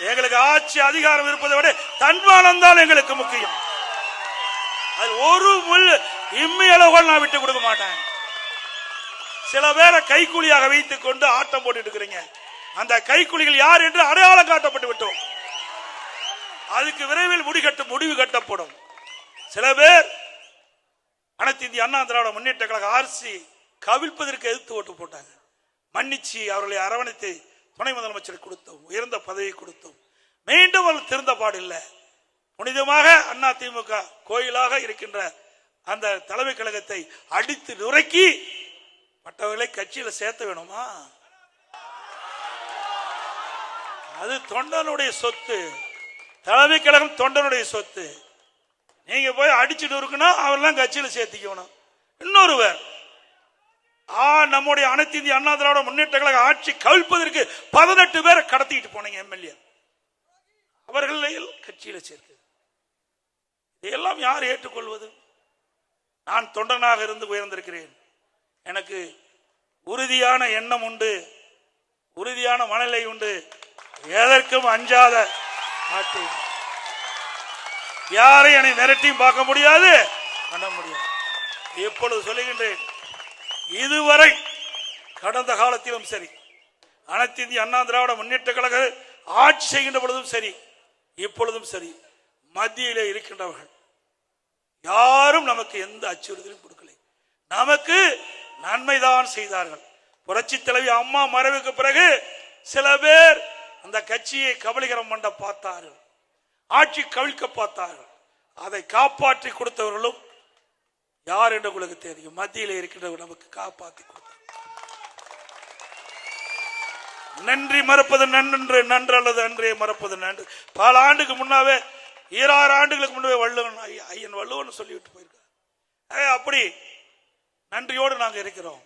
எங்களுக்கு ஆட்சி அதிகாரம் இருப்பதை விட தன்மானம் தான் எங்களுக்கு முக்கியம். அது ஒரு முள் இம்மி அளவுகள் நான் விட்டு கொடுக்க மாட்டேன். சில பேரை கைக்கூலியாக வைத்துக் கொண்டு ஆட்டம் போட்டு இருக்கிறீங்க. அந்த கைக்கூலிகள் யார் என்று அடையாளம் காட்டப்பட்டு விட்டோம். அதுக்கு விரைவில் முடிவு கட்டப்படும். சில பேர் அனைத்து இந்திய அண்ணா திராவிட முன்னேற்ற கழக ஆர்சி கவிழ்ப்பதற்கு எதிர்த்து ஓட்டு போட்டாங்க. மன்னிச்சு அவர்களை அரவணைத்து துணை முதலமைச்சர் கொடுத்தோம், உயர்ந்த பதவி கொடுத்தோம். மீண்டும் அவர்கள் திருந்த பாடில்லை. புனிதமாக அண்ணா திமுக கோயிலாக இருக்கின்ற அந்த தலைமை கழகத்தை அடித்து நுரைக்கி மற்றவர்களை கட்சியில் சேர்த்த வேணுமா? அது தொண்டனுடைய சொத்து. தலைமை கழகம் தொண்டனுடைய சொத்து. நீங்க போய் அடிச்சுட்டு இருக்கணும், அவரெல்லாம் கட்சியில் சேர்த்திக்கணும். இன்னொருவர் நம்முடைய அனைத்து இந்திய அண்ணா திராவிட முன்னேற்ற கழக ஆட்சி கவிழ்ப்பதற்கு 18 பேரை கடத்திட்டு போனீங்க எம்எல்ஏ. அவர்களை கட்சியில் சேர்க்க இதையெல்லாம் யார் ஏற்றுக்கொள்வது? நான் தொண்டனாக இருந்து உயர்ந்திருக்கிறேன். எனக்கு உறுதியான எண்ணம் உண்டு, உறுதியான மனநிலை உண்டு. எதற்கும் அஞ்சாத ஆட்டேன். யாரை என்னை மிரட்டியும் பார்க்க முடியாது, பண்ண முடியாது. எப்பொழுது சொல்லுகின்றேன், இதுவரை கடந்த காலத்திலும் சரி, அனைத்து இந்திய அண்ணா திராவிட முன்னேற்ற கழக ஆட்சி செய்கின்ற பொழுதும் சரி, இப்பொழுதும் சரி, மத்தியிலே இருக்கின்றவர்கள் யாரும் நமக்கு எந்த அச்சுறுத்தலும் கொடுக்கலை. நமக்கு நன்மைதான் செய்தார்கள். புரட்சி தலைவி அம்மா மறைவுக்கு பிறகு சில பேர் அந்த கட்சியை கபலீகரம் பண்ண பார்த்தார்கள், ஆட்சி கவிழ்க்க பார்த்தார்கள். அதை காப்பாற்றி கொடுத்தவர்களும் யார் என்று உங்களுக்கு தெரியும். மத்தியில் இருக்கின்றவர் நமக்கு காப்பாற்றி கொடுத்தார். நன்றி மறப்பது நன்று, நன்று அல்லது அன்றே மறப்பது நன்று. பல ஆண்டுக்கு முன்னாவே, 26 ஆண்டுகளுக்கு முன்னே வள்ளுவன் ஐயன் வள்ளுவன் சொல்லிவிட்டு போயிருக்கார். அப்படி நன்றியோடு நாங்கள் இருக்கிறோம்.